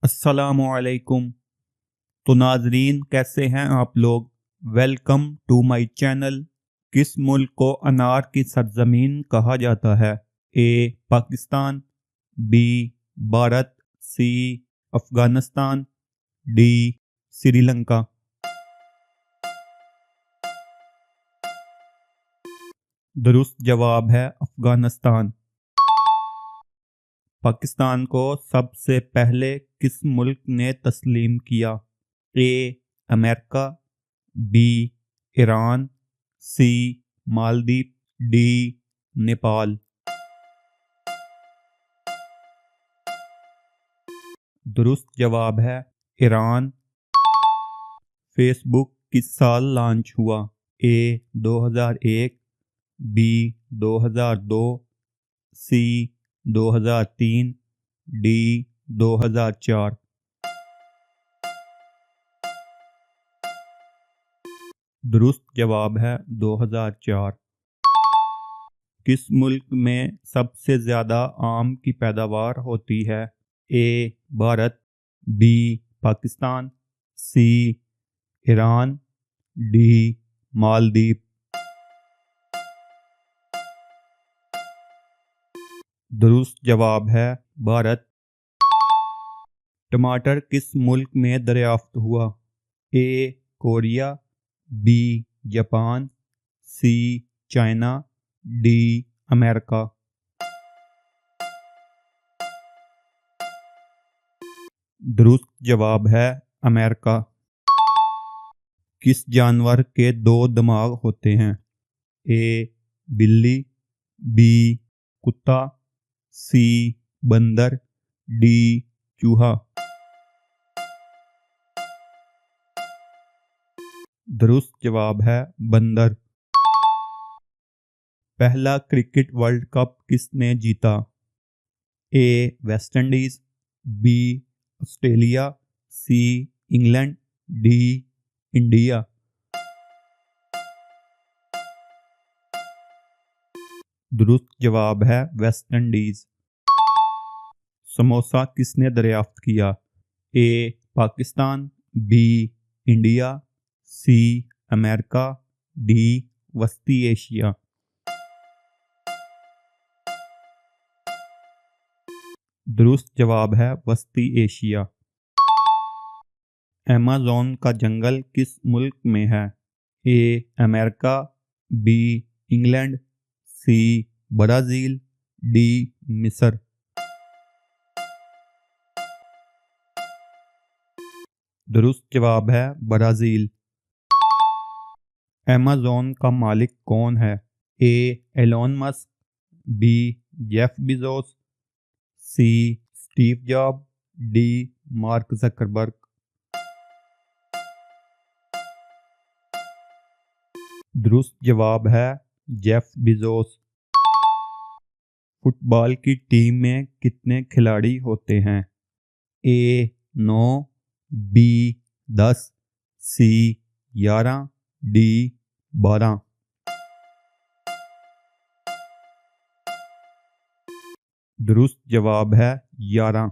अस्सलामुअलैकुम। तो नाजरीन, कैसे हैं आप लोग। Welcome to my channel. किस मुल्क को अनार की सरजमीन कहा जाता है? A Pakistan, B Bharat, C Afghanistan, D Sri Lanka. दुरुस्त जवाब है अफगानिस्तान। पाकिस्तान को सबसे पहले किस मुल्क ने तस्लीम किया? A America, B Iran, C Maldives, D Nepal. दुरुस्त जवाब है ईरान। फेसबुक किस साल लॉन्च हुआ? A 2001, B 2002, C 2003, D 2004। दुरुस्त जवाब है 2004। किस मुल्क में सबसे ज़्यादा आम की पैदावार होती है? ए भारत, बी पाकिस्तान, सी ईरान, डी मालदीव। दुरुस्त जवाब है भारत। टमाटर किस मुल्क में दरियाफ्त हुआ? ए कोरिया, बी जापान, सी चाइना, डी अमेरिका। दुरुस्त जवाब है अमेरिका। किस जानवर के दो दिमाग होते हैं? ए बिल्ली, बी कुत्ता, सी बंदर, डी चूहा। दुरुस्त जवाब है बंदर। पहला क्रिकेट वर्ल्ड कप किसने जीता? A West Indies, B Australia, C England, D India. दुरुस्त जवाब है वेस्ट इंडीज। समोसा किसने दरियाफ्त किया? A Pakistan, B India, C America, D वस्ती एशिया। दुरुस्त जवाब है वस्ती एशिया। अमेज़न का जंगल किस मुल्क में है? A America, B England, C Brazil, D मिस्र। दुरुस्त जवाब है ब्राज़ील। अमेज़न का मालिक कौन है? A Elon Musk, B Jeff Bezos, C Steve Job, D Mark Zuckerberg. दुरुस्त जवाब है जेफ बेज़ोस। फुटबॉल की टीम में कितने खिलाड़ी होते हैं? A 9, B 10, C 11, D 12। दुरुस्त जवाब है 11।